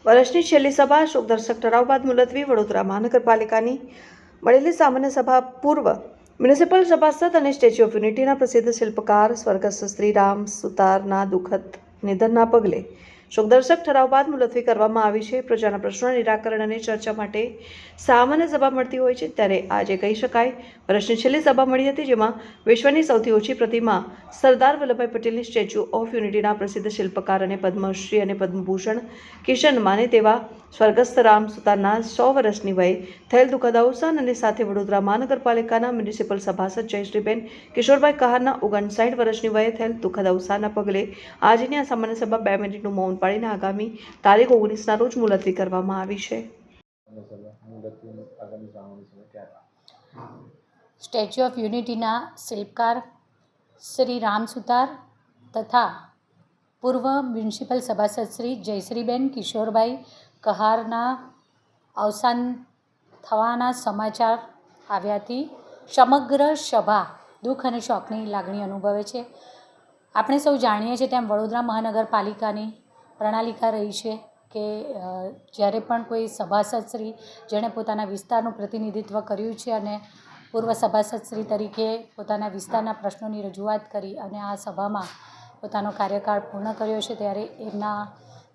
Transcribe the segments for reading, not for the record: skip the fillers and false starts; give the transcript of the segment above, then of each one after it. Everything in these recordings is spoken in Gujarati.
વર્ષની છેલ્લી સભા શોકદર્શક ઠરાવ બાદ મુલતવી. વડોદરા મહાનગરપાલિકાની મળેલી સામાન્ય સભા પૂર્વ મ્યુનિસિપલ સભાસદ અને સ્ટેચ્યુ ઓફ યુનિટીના પ્રસિદ્ધ શિલ્પકાર સ્વર્ગસ્થ શ્રી રામ સુતારના દુઃખદ નિધનના પગલે શોકદર્શક ઠરાવ બાદ મુલતવી કરવામાં આવી છે. પ્રજાના પ્રશ્નોના નિરાકરણ અને ચર્ચા માટે સામાન્ય સભા મળતી હોય છે, ત્યારે આજે કહી શકાય વર્ષની છેલ્લી સભા મળી હતી, જેમાં વિશ્વની સૌથી ઓછી પ્રતિમા સરદાર વલ્લભભાઈ પટેલની સ્ટેચ્યુ ઓફ યુનિટીના પ્રસિદ્ધ શિલ્પકાર અને પદ્મશ્રી અને પદ્મભૂષણ કિશન માને તેવા સ્વર્ગસ્થ રામ સુતારના 100 વર્ષની વયે થયેલ દુઃખદ અવસાન અને સાથે વડોદરા મહાનગરપાલિકાના મ્યુનિસિપલ સભાસદ જયશ્રીબેન કિશોરભાઈ કહારના 59 વર્ષની વયે થયેલ દુઃખદ અવસાનના પગલે આજની આ સામાન્ય સભા 2 મિનિટનું મૌન પાળીને આગામી તારીખ 19ના રોજ મુલતવી કરવામાં આવી છે. સ્ટેચ્યુ ઓફ યુનિટીના શિલ્પકાર શ્રી રામ સુતાર તથા પૂર્વ મ્યુનિસિપલ સભાસદ શ્રી જયશ્રીબેન કિશોરભાઈ કહારના અવસાન થવાના સમાચાર આવ્યાથી સમગ્ર સભા દુઃખ અને શોકની લાગણી અનુભવે છે. આપણે સૌ જાણીએ છીએ તેમ વડોદરા મહાનગરપાલિકાની પ્રણાલિકા રહી છે કે જ્યારે પણ કોઈ સભાસદશ્રી જેણે પોતાના વિસ્તારનું પ્રતિનિધિત્વ કર્યું છે અને પૂર્વ સભાસદશ્રી તરીકે પોતાના વિસ્તારના પ્રશ્નોની રજૂઆત કરી અને આ સભામાં પોતાનો કાર્યકાળ પૂર્ણ કર્યો છે, ત્યારે એમના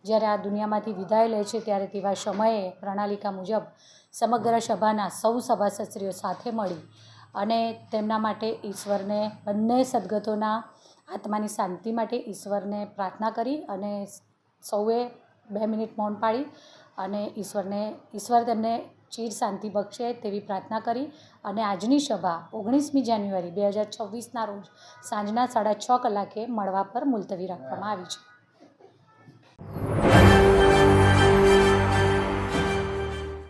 જ્યારે આ દુનિયામાંથી વિદાય લે છે ત્યારે તેવા સમયે પ્રણાલિકા મુજબ સમગ્ર સભાના સૌ સભાસદશ્રીઓ સાથે મળી અને તેમના માટે ઈશ્વરને બંને સદગતોના આત્માની શાંતિ માટે ઈશ્વરને પ્રાર્થના કરી અને સૌએ 2 મિનિટ મૌન પાળી અને ઈશ્વર તેમને ચીર શાંતિ બક્ષે તેવી પ્રાર્થના કરી અને આજની સભા 19મી જાન્યુઆરી 2026ના રોજ સાંજના 6:30 કલાકે મળવા પર મુલતવી રાખવામાં આવી છે.